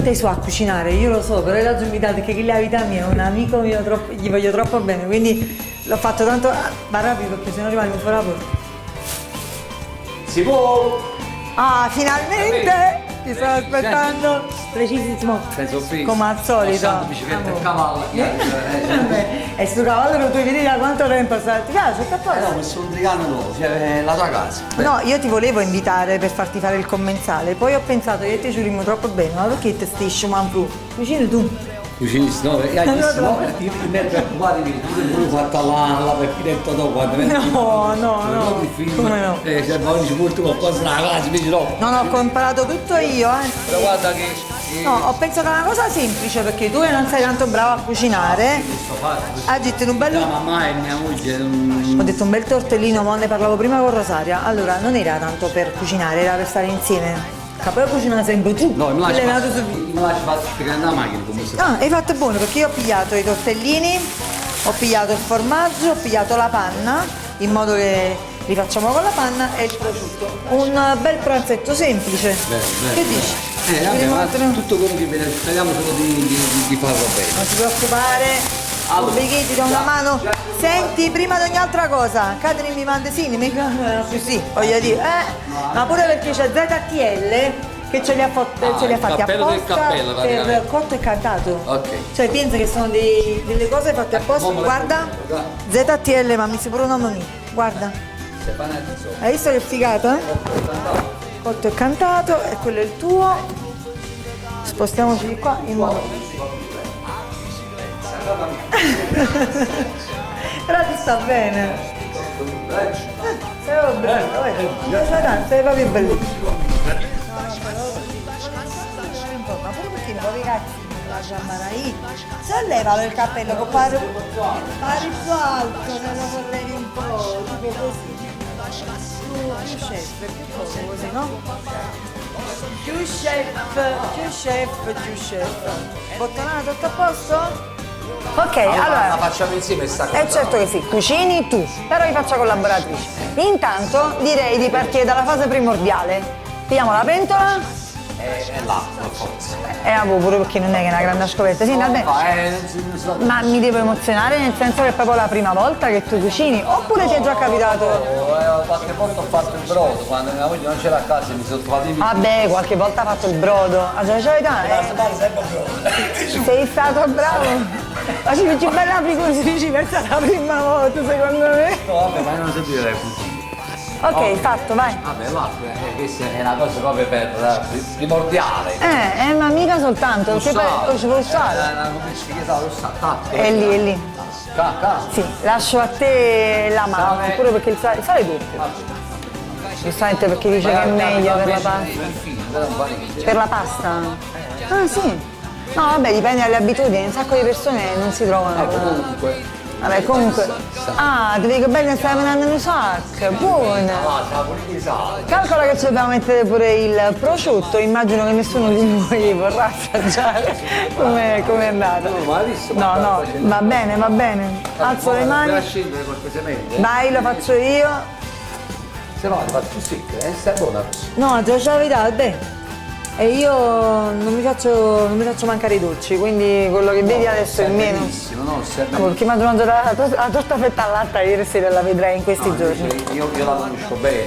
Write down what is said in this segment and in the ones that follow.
te so a cucinare, io lo so, però l'ho invitato perché la vita mia è un amico mio, gli voglio troppo bene, quindi l'ho fatto tanto, va rapido perché sennò rimane fuori la porta. Si può? Ah, finalmente! Ti sto aspettando! Precisissimo! Come al solito! Bicicletta e cavallo! E sto cavallo non puoi vedere da quanto tempo sta? Ti piace? Sta poi? No, questo è un tricano nuovo, cioè la tua casa. No, io ti volevo invitare per farti fare il commensale, poi ho pensato che te ci urimmo troppo bene, ma perché te stai sciumando? Cucini tu! Cucinissimo, no, perché hai visto, no? Ti metti preoccupati che tu hai fatto la peppinetta dopo quando No, come no? Cioè, ma oggi porto qualcosa nella casa, invece no. No, ho comprato tutto io, Però guarda che... No, ho pensato a una cosa semplice perché tu non sei tanto brava a cucinare. Ha detto un bello. La mamma e mia moglie Ho detto un bel tortellino, ma ne parlavo prima con Rosaria. Allora, non era tanto per cucinare, era per stare insieme. Poi cucina sempre tu. No, mi lasci fatto spiegare la macchina come si fa. Ah, hai fatto buono perché io ho pigliato i tortellini, ho pigliato il formaggio, ho pigliato la panna, in modo che li facciamo con la panna e il prosciutto. Un bel pranzetto semplice. Bene. Che dici? Vabbè, ma tutto quello che viene, speriamo solo di farlo bene. Non ti preoccupare. Obblighi, ti do una mano. Senti, prima di ogni altra cosa, Catherine mi manda mica sì, voglio dire, ma pure perché c'è ZTL che ce li ha fatti apposta per cotto e cantato. Ok. Cioè pensa che sono delle cose fatte apposta, guarda. ZTL, ma mi si pure un nome mio. Guarda. Hai visto che figata? Cotto e cantato e quello è il tuo. Spostiamoci di qua in modo. Però ti sta bene. Sei bravo, sei proprio bellissimo. Ma pure perché i poveri ragazzi la giammarai sollevalo il cappello che pare più alto, se lo sollevi un po', tipo così. Più chef, più così, no? Più chef. Bottonato, tutto a posto? Ok, allora la facciamo insieme sta cosa. Certo che sì, cucini tu, però vi faccio collaboratrice. Intanto direi di partire dalla fase primordiale. Pigliamo la pentola. È l'acqua, forse. Pure perché non è che è una grande scoperta. Sì, vabbè. Ma mi devo emozionare nel senso che è proprio la prima volta che tu cucini? Oppure ti è già capitato? Qualche volta ho fatto il brodo, quando mia moglie non c'era a casa mi sono trovato in Vabbè, qualche volta ha fatto il brodo. A dire la verità, sei stato bravo? Ma ci faccio bella così, pensa la prima volta secondo me. No, vabbè, ma non sapete dai punti. Ok, fatto, vai. Vabbè, l'acqua, questa è una cosa proprio primordiale. Ma mica soltanto, perché poi ci vuole il sale. È lì. Sì, lascio a te la mano, pure perché il sale è doppio. Giustamente perché dice che è meglio per la pasta. Per la pasta? Ah sì. No, vabbè, dipende dalle abitudini, un sacco di persone non si trovano. Comunque. Vabbè, comunque. Ah, ti dico bene, stai venendo un sacco, buona. Calcola che ci dobbiamo mettere pure il prosciutto, immagino che nessuno di voi vorrà assaggiare come è andato. No, va bene. Alzo le mani. Dai, lo faccio io. Se no, fa più secca, stai buona. No, ti lascio la verità, vabbè. E io non mi faccio mancare i dolci, quindi quello che vedi adesso è meno. Benissimo, no? Perché mi ho mangiato la torta fetta al latte ieri sera, la vedrai in questi giorni. Io la conosco bene,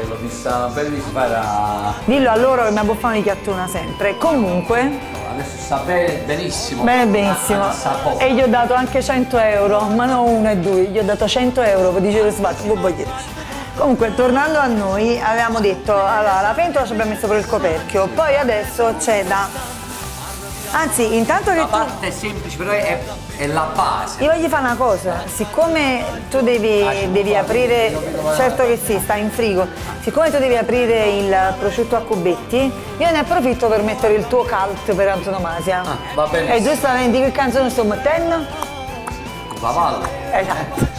l'ho vista un paio di mesi fa era... Dillo a loro che mi abbuffano di chiattuna sempre. Comunque. Adesso sta benissimo. Benissimo. E gli ho dato anche 100 euro, ma non uno e due, gli ho dato 100 euro per dire sbatto, un po'. Comunque, tornando a noi, avevamo detto, allora, la pentola ci abbiamo messo per il coperchio, poi adesso c'è da... Anzi, intanto che la parte è semplice, però è la base. Io voglio fare una cosa, siccome tu devi aprire, certo che sì, sta in frigo, siccome tu devi aprire il prosciutto a cubetti, io ne approfitto per mettere il tuo cult per antonomasia. Va bene. E giustamente che canzone sto mettendo? Cavallo. Esatto.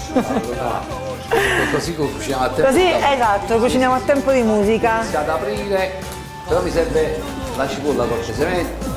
E così cuciniamo a tempo. Così, esatto, cuciniamo a tempo di musica. Inizia ad aprire, però mi serve la cipolla cortesemente.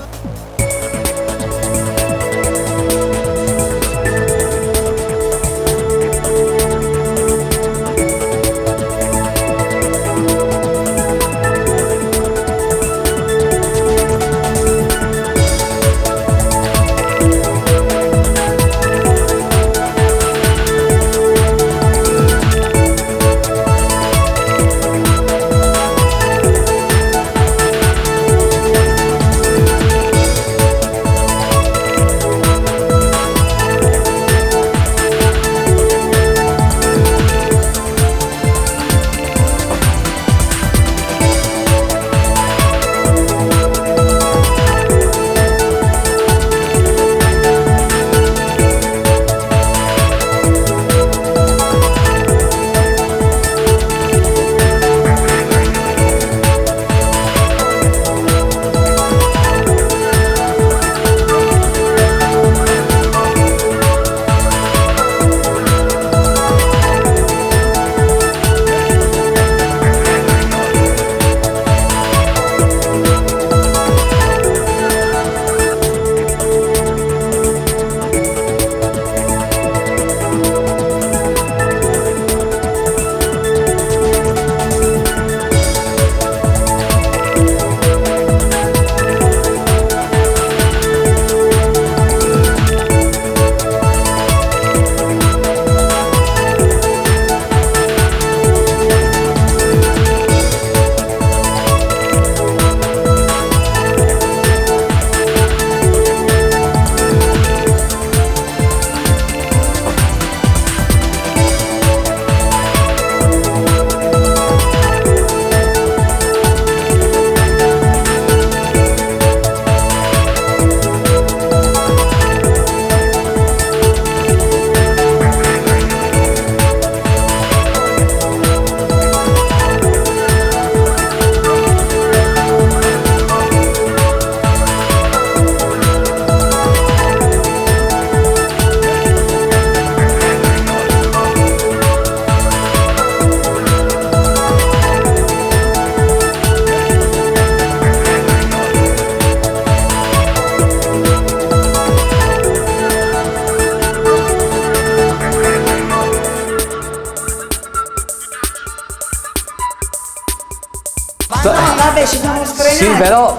però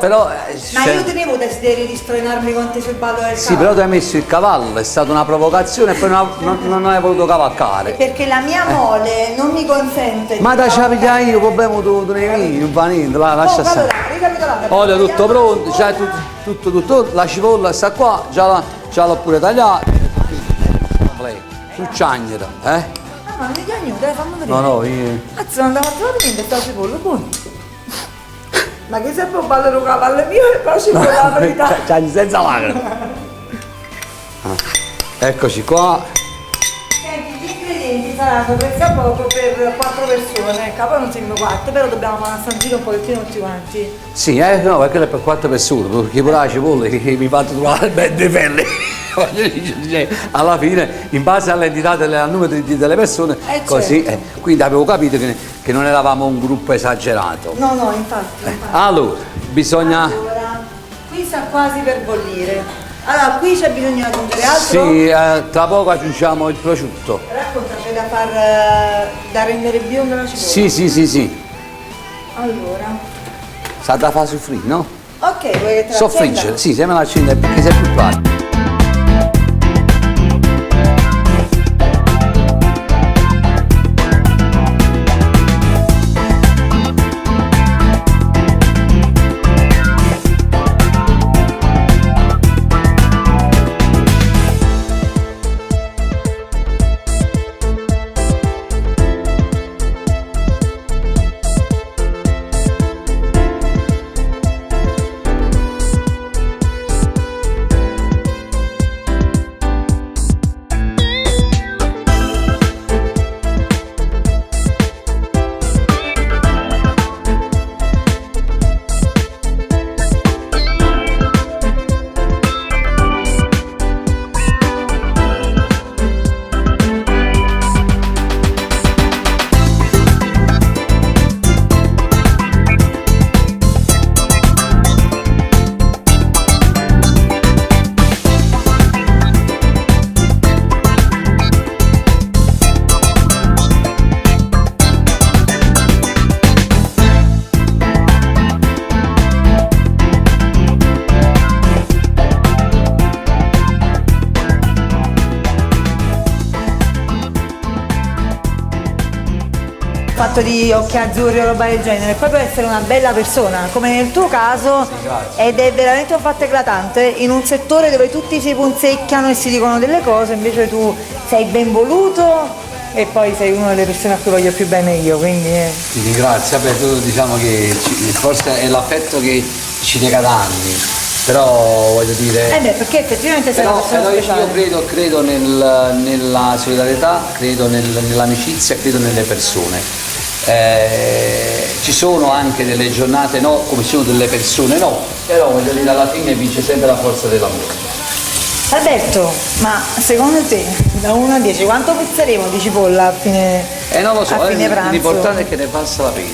Ma io tenevo desiderio di sfrenarmi con te sul ballo del sì, però tu hai messo il cavallo, è stata una provocazione e poi non hai voluto cavalcare. Perché la mia mole non mi consente. Ma da ciapiglia io, poi bevo tu ne vieni, non fa niente, lascia stare. Olio tutto pronto, già tutto, la cipolla sta qua, già l'ho pure tagliata. Succiagnera, Ma non mi dia niente, fammi vedere. No, io. Cazzo, non andavo a trovare niente, sta cipolla, poi. Ma che sempre un ballo cavallo mio e poi cipolla la verità. Senza lacrime. Eccoci qua. Senti, gli ingredienti saranno presi a poco per 4 persone, capo non siamo 4, però dobbiamo fare una stanzina un pochettino tutti quanti. Sì, no, perché è per 4 persone, perché pure la cipolla che mi fate trovare ben dei felli. Alla fine, in base all'entità al numero delle persone, così, certo. Quindi avevo capito che non eravamo un gruppo esagerato. No, infatti. Allora, bisogna... Allora, qui sta quasi per bollire. Allora, qui c'è bisogno di aggiungere altro? Sì, tra poco aggiungiamo il prosciutto. Racconta, c'è da rendere bionda la cipolla? Sì. Allora. Sa da fare soffrire, no? Ok, vuoi che te la Soffriggere, sì, se me la accende perché sei più pratica. Fatto di occhi azzurri o roba del genere, proprio essere una bella persona, come nel tuo caso, ed è veramente un fatto eclatante, in un settore dove tutti si punzecchiano e si dicono delle cose, invece tu sei ben voluto e poi sei una delle persone a cui voglio più bene io, quindi... Ti ringrazio, beh, tu diciamo che forse è l'affetto che ci lega da anni, però voglio dire... perché effettivamente sei una persona speciale. Io credo nella solidarietà, credo nell'amicizia, credo nelle persone. Ci sono anche delle giornate no, come ci sono delle persone no, però voglio dire alla fine vince sempre la forza dell'amore. Alberto, ma secondo te da 1 a 10 quanto pizzeremo di cipolla a fine non lo so, a fine pranzo? L'importante è che ne valsa la pena.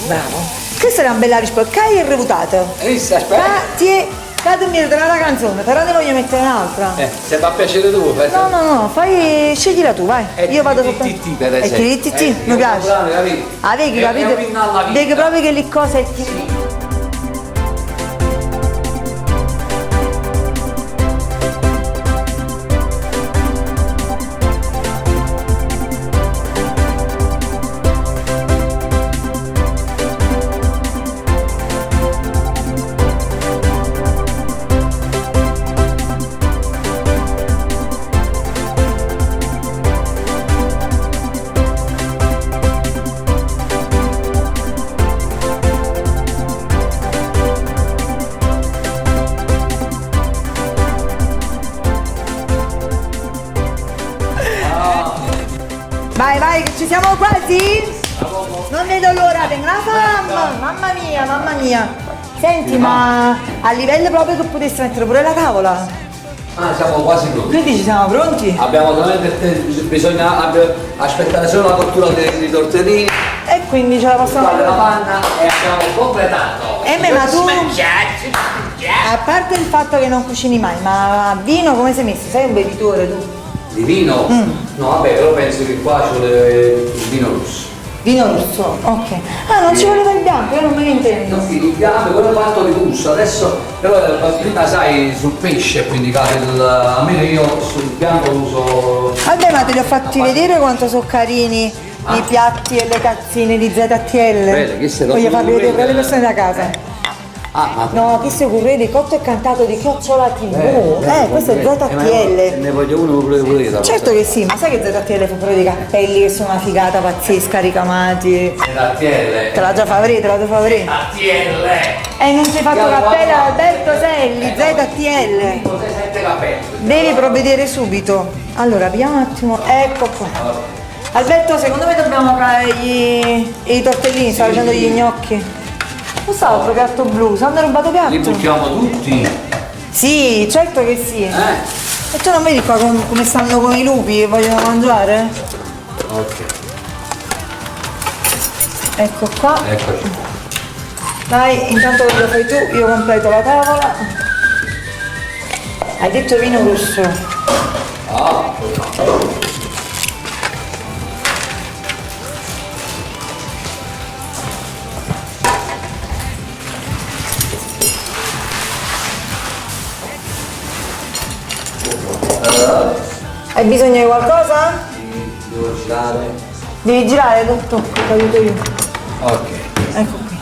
Bravo. Questa è una bella risposta. Cai e revutato. Aspetta. Fatemi la canzone, però ne voglio mettere un'altra. Se fa piacere tu, fai. No, sceglila tu, vai. Io vado soltanto. Per esempio. Mi piace. Vedi, capito? Vedi proprio che le cose è Vai, che ci siamo quasi? Non vedo l'ora, tengo la fame! Mamma mia! Senti, ma a livello proprio che potessi mettere pure la tavola? Siamo quasi pronti. Quindi ci siamo pronti? Abbiamo solamente bisogna aspettare solo la cottura dei tortellini. E quindi ce la possiamo fare la panna e abbiamo completato. Ma tu, a parte il fatto che non cucini mai, ma a vino come sei messo? Sei un bevitore tu? Di vino? No, vabbè, però penso che qua ci vuole il vino rosso. Vino rosso, ok. Ah, non ci voleva il bianco, io non me ne intendo. No, il bianco, quello fatto di gusto, adesso però prima sai sul pesce, quindi almeno io sul bianco uso. Vabbè, ma te li ho fatti vedere quanto sono carini i piatti e le cazzine di ZTL. Bene, che se lo voglio farvi vedere per le vedere. persone da casa. Ah, ma No, chi si occupa di cotto e cantato di Chiocciola TV? Questo è ZTL. ne voglio uno pure io. Certo che sì, ma sai che ZTL fa pure dei cappelli che sono una figata pazzesca, ricamati. ZTL. Te l'ha già favorito, te l'ha già favorito. ZTL. E non ci hai fatto cappello ad Alberto Selli, ZTL. Cos'è 7 capelli? Devi provvedere subito. Allora, vediamo un attimo. Ecco qua. Alberto, secondo me dobbiamo fare i tortellini, stavo facendo gli gnocchi. Non stavo proprio piatto blu, hanno rubato Li piatto. buttiamo tutti. Sì, certo che sì. E tu non vedi qua come stanno con i lupi che vogliono mangiare? Ok, Ecco qua. eccoci. Dai, intanto che lo fai tu, io completo la tavola. Hai detto vino rosso. Ah, Hai bisogno di qualcosa? devo girare. Devi girare tutto, ti aiuto io. Ok. Ecco qui.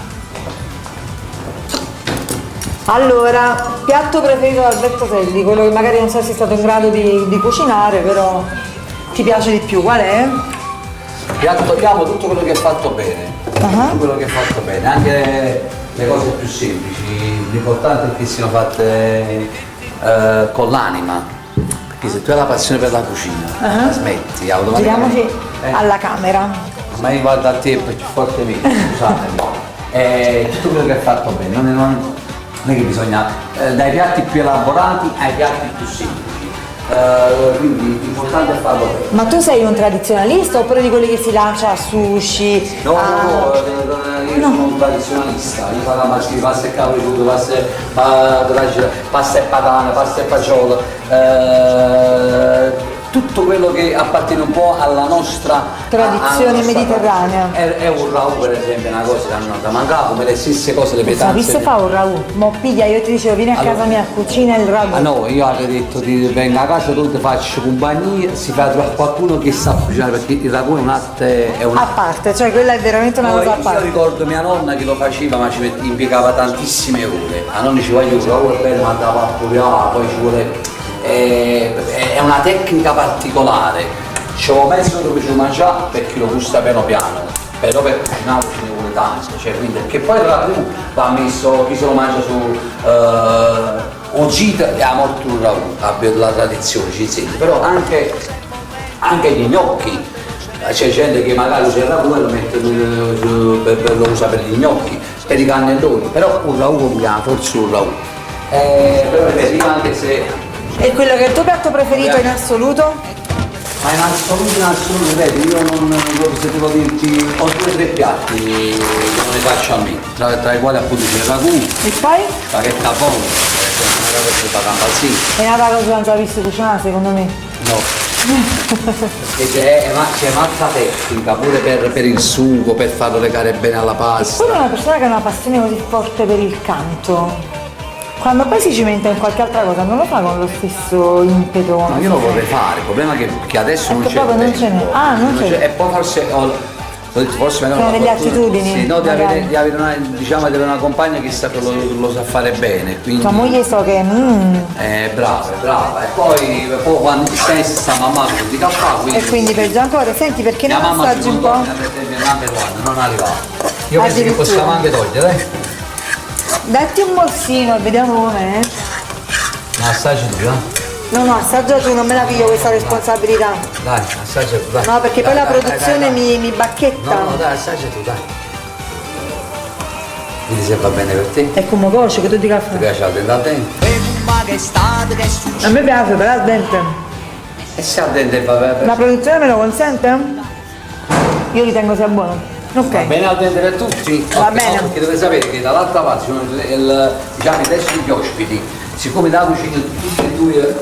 Allora, piatto preferito da Alberto Selli, quello che magari non sei stato in grado di cucinare, però ti piace di più, qual è? Togliamo tutto quello che è fatto bene. Tutto quello che è fatto bene, anche le cose più semplici. L'importante è che siano fatte con l'anima. Perché se tu hai la passione per la cucina, la smetti automaticamente. Giriamoci alla camera. Ma io guardo a te più fortemente, scusatemi. Tutto quello che è fatto bene, non è che bisogna dai piatti più elaborati ai piatti più semplici. Quindi l'importante è farlo bene. Ma tu sei un tradizionalista oppure di quelli che si lancia a sushi? No, io sono un tradizionalista, io farò pasta e capricciuto, pasta e patata, pasta e fagiolo, tutto quello che appartiene un po' alla nostra Tradizione mediterranea. È un ragù per esempio, è una cosa che hanno da mangiare, come le stesse cose, le Sapessi pietanze. fa un ragù? Mo piglia, io ti dicevo vieni a casa mia, cucina il ragù. Ah no, io avrei detto di venga a casa, tu ti faccio compagnia, si fa trovare qualcuno che sa cucinare perché il ragù è un'arte, A parte, cioè quella è veramente una cosa a Io parte. ricordo mia nonna che lo faceva ma impiegava tantissime ore. La nonna diceva io il ragù è bello, ma andava a puriare, poi ci vuole. È una tecnica particolare. Ci avevo messo dove ci mangiare perché lo gusta piano piano, però per cucinare ce ne vuole tanto, cioè, quindi, perché poi il ragù va messo, chi se lo mangia su o gita e ha morto un ragù, abbia la tradizione, ci insegna, però anche gli gnocchi. C'è gente che magari usa il ragù e lo mette lo usa per gli gnocchi, per i cannelloni, però un ragù dobbiamo, forse un ragù. Però ripeto, anche se. E quello che è il tuo piatto preferito in assoluto? Ma in assoluto, vedi, io non se devo dirti, ho 2 o 3 piatti che non ne faccio a me, tra i quali appunto c'è il ragù, E poi? spaghetti a pomodoro, che è una cosa che fa impazzire. È nata cosa che non ci ha visto cucinare secondo me. No. E c'è un'altra tecnica pure per il sugo, per farlo legare bene alla pasta. Pure una persona che ha una passione così forte per il canto, quando poi si cimenta in qualche altra cosa non lo fa con lo stesso impeto. Ma io lo vorrei fare, il problema è che adesso non Che c'è proprio non tempo. ce n'è. Ah, non c'è. E poi forse ho detto forse Sono delle attitudini, sì, no, di magari. avere una, diciamo, di avere una compagna che lo sa fare bene, quindi Tua moglie so che. brava. E poi quando ti stai sta mamma che ti fa, quindi. E quindi peggio ancora, senti perché mia non mamma assaggi un po'? non arriva. Io penso che possiamo anche togliere, Datti un morsino e vediamo com'è. Ma assaggi tu, No, assaggia tu, non me la piglio questa responsabilità. Dai, assaggia tu, dai. No, perché poi Dai, la produzione dai. mi bacchetta. No, dai, assaggia tu, dai. Vedi se va bene per te. È come coce che tu dica Ti piace al dente? A me piace, però al dente. E se al dente va bene? La produzione me lo consente? Io ritengo sia buono. Ok. Va bene al dente per tutti? Va Ok, bene. no, perché dovete sapere che dall'altra parte ci sono diciamo, i testi di ospiti. Siccome da cucina tutti e due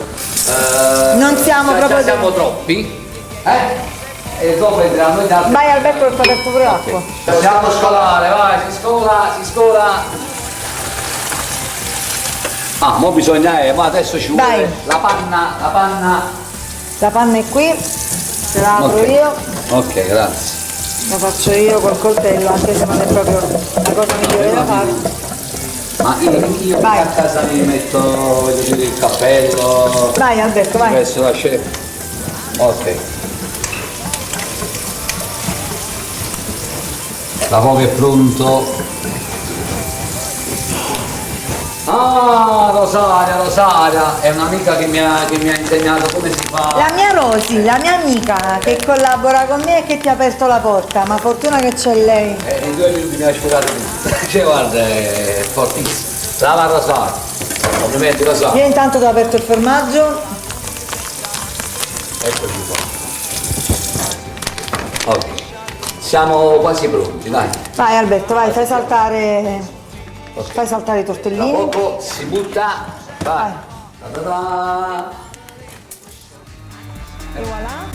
Non siamo proprio siamo troppi, e dopo entriamo in altri. Vai Alberto per fare pure l'acqua. Possiamo scolare, vai, si scola. Ah, mo bisogna, ma adesso ci vuole Dai. la panna. La panna è qui, te la apro Ok. io, Ok, grazie. la faccio io col coltello, anche se non è proprio la cosa migliore da fare. Ma io Vai. a casa mi metto, voglio dire, il cappello. Vai Alberto, vai. Adesso la chef. Ok. La poco è pronto. Ah, Rosaria, è un'amica che mi ha insegnato come si fa. La mia Rosy, la mia amica che collabora con me e che ti ha aperto la porta, ma fortuna che c'è lei. In 2 minuti mi ha sciuperato tutto. Cioè, guarda, è fortissimo. Brava Rosaria. Complimenti Rosaria. Io intanto ti ho aperto il formaggio. Eccoci qua. Ok. Siamo quasi pronti, dai. Vai Alberto, vai, fai saltare i Tra tortellini. poco si butta. Vai. Ta-ta-ta. E voilà.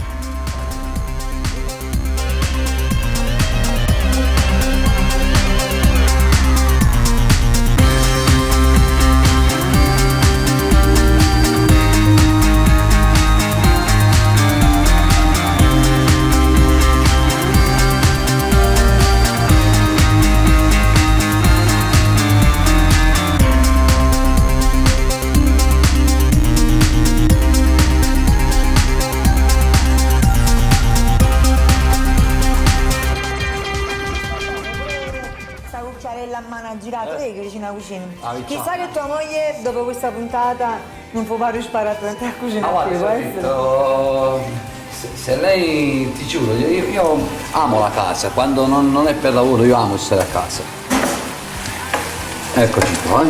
Sta cucciarella a mano ha girato, vedi che vicino alla cucina. Chissà che tua moglie dopo questa puntata non può fare sparare a cucina. Ma guarda, può ho essere. detto, se lei, ti giuro, io amo la casa, quando non è per lavoro io amo stare a casa. Eccoci qua.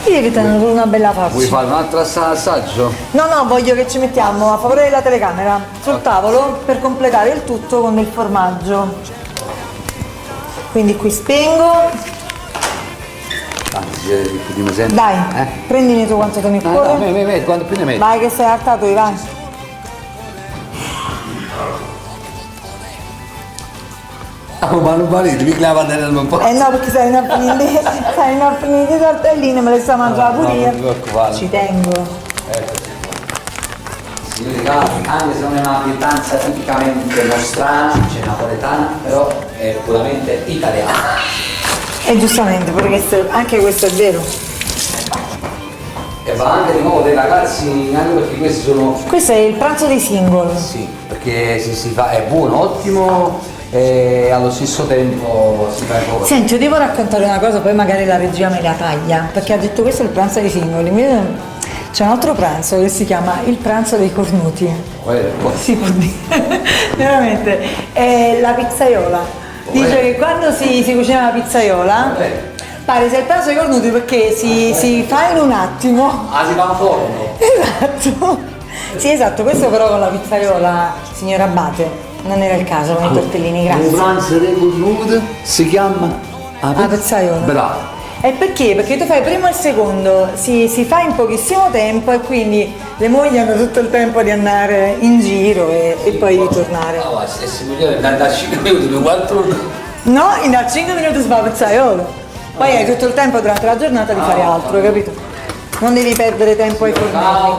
Io che ti hanno pure una bella Vuoi faccia. fare un altro assaggio? No, voglio che ci mettiamo a favore della telecamera sul tavolo per completare il tutto con del formaggio. Quindi qui spengo. Anzi, dimmi sempre. Dai, prendimi tu quanto te ne No, occorre. quando più ne metti? Vai che sei alzato, vai. Ma non vale, devi clavare un po'. Eh no, perché sai una finita di tortellini, me le sto mangiando pure non ti io. preoccupare. Ci tengo. Signori cari, anche se non è una pietanza tipicamente nostrana, cioè napoletana, però è puramente italiana. E giustamente, perché anche questo è vero. E va anche di nuovo dei ragazzi, anche perché questi sono. Questo è il pranzo dei single. Sì, perché se si fa è buono, ottimo e allo stesso tempo si fa poco. Senti, io devo raccontare una cosa, poi magari la regia me la taglia, perché ha detto questo è il pranzo dei singoli. Invece c'è un altro pranzo che si chiama il pranzo dei cornuti. Si può dire, veramente. È la pizzaiola. Dice che quando si cucina la pizzaiola pare sia il pranzo dei cornuti perché si fa in un attimo. Ah, si fa un forno. Esatto. Sì, esatto, questo però con la pizzaiola, signora Abate, non era il caso con i tortellini, Il grazie. pranzo dei cornuti si chiama La pizzaiola. Bravo. E perché? Perché tu fai il primo e il secondo, si fa in pochissimo tempo e quindi le mogli hanno tutto il tempo di andare in giro e poi ritornare. Ah, se si vuole da 5 minuti, 4 No, in 5 minuti si fa la pizzaiola. Poi hai tutto il tempo durante la giornata di fare altro, capito? Non devi perdere tempo ai fornelli. Ah, ho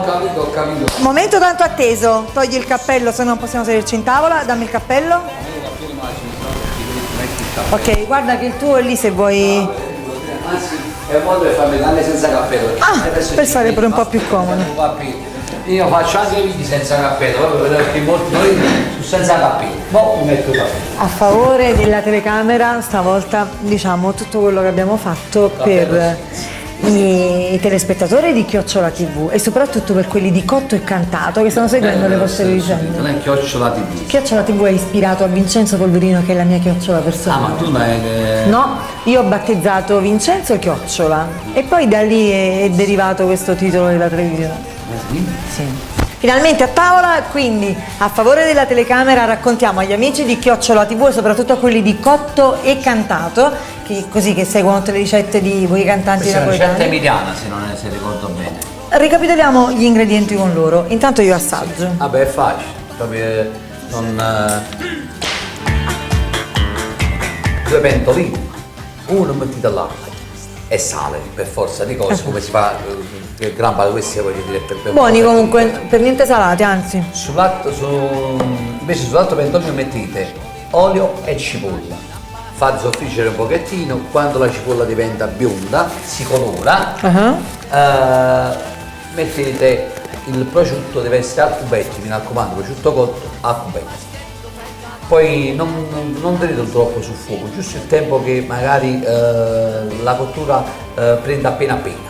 capito. Momento tanto atteso, togli il cappello se non possiamo sederci in tavola, dammi il cappello. Ok, guarda che il tuo è lì se vuoi. Anzi, è un modo per farmi andare senza cappello. Ah, Adesso per ci stare pure un po' metti, più comodo. Io faccio anche i video senza cappello, proprio per vedere che molti noi su senza cappello. No, mi metto il cappello. A favore della telecamera, stavolta diciamo tutto quello che abbiamo fatto per i telespettatori di Chiocciola TV e soprattutto per quelli di Cotto e Cantato che stanno seguendo le vostre vicende. Non è Chiocciola TV. Chiocciola TV è ispirato a Vincenzo Polverino che è la mia chiocciola Ah, personale. ma tu l'hai. No, io ho battezzato Vincenzo Chiocciola e poi da lì è derivato questo titolo della televisione. Sì. Finalmente a tavola, quindi a favore della telecamera raccontiamo agli amici di Chiocciola TV e soprattutto a quelli di Cotto e Cantato, così che seguono tutte le ricette di voi cantanti Questa è una ricetta napoletani. emiliana, se ricordo bene. Ricapitoliamo gli ingredienti con loro. Intanto io assaggio. Vabbè, è facile. Proprio due pentolini, uno mettete là e sale per forza di cose, come si fa gran parte di questi, voglio dire, per Buoni comunque, per niente salati, anzi. Invece sull'altro pentolino mettete olio e cipolla, fate soffriggere un pochettino, quando la cipolla diventa bionda, si colora, mettete il prosciutto, deve essere a cubetti, mi raccomando, prosciutto cotto a cubetti. Poi non tenete troppo sul fuoco, giusto il tempo che magari la cottura prenda appena appena.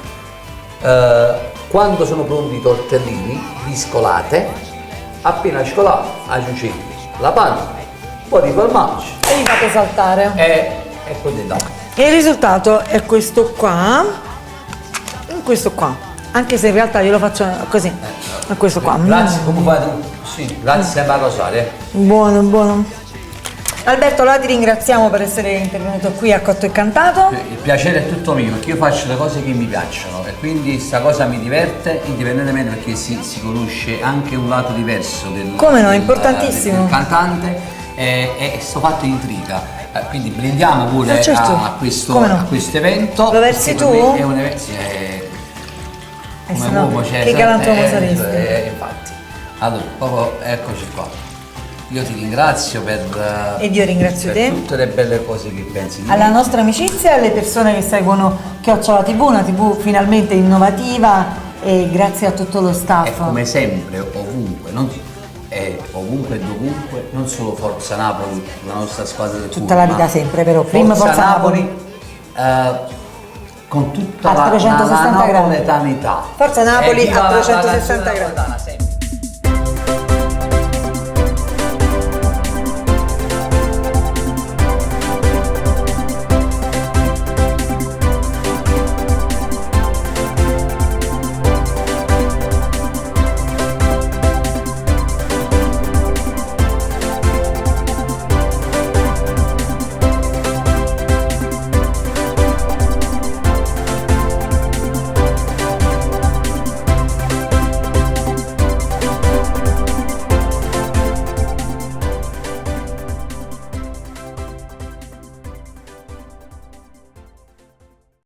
Quando sono pronti i tortellini, li scolate, appena scolati aggiungete la panna, un po' di formaggio E li fate saltare. e poi date. E il risultato è questo qua. Questo qua. Anche se in realtà io lo faccio così. È questo qua. Grazie, come fai tu? Sì, grazie sempre a Rosaria. Buono, buono. Alberto, allora ti ringraziamo per essere intervenuto qui a Cotto e Cantato. Il piacere è tutto mio, perché io faccio le cose che mi piacciono e quindi sta cosa mi diverte, indipendentemente, perché si conosce anche un lato diverso Come no, importantissimo. del cantante e sto fatto intriga. Quindi blindiamo pure certo. a questo evento. Lo versi perché per tu? me è un evento, sì, come se no, uomo, cioè, che galantuomo saresti. infatti. Allora, proprio eccoci qua. Io ti ringrazio Ed io ringrazio per te. tutte le belle cose che pensi di Alla me. nostra amicizia e alle persone che seguono Chiocciola TV, una TV finalmente innovativa, e grazie a tutto lo staff. E come sempre, ovunque, ovunque e dovunque, non solo Forza Napoli, la nostra squadra del Tutta la vita sempre, però. Prima Forza Napoli. Con tutta A la 360 gradi. napoletanità. Forza Napoli E viva a la 360 nazione gradi. napoletana, sempre.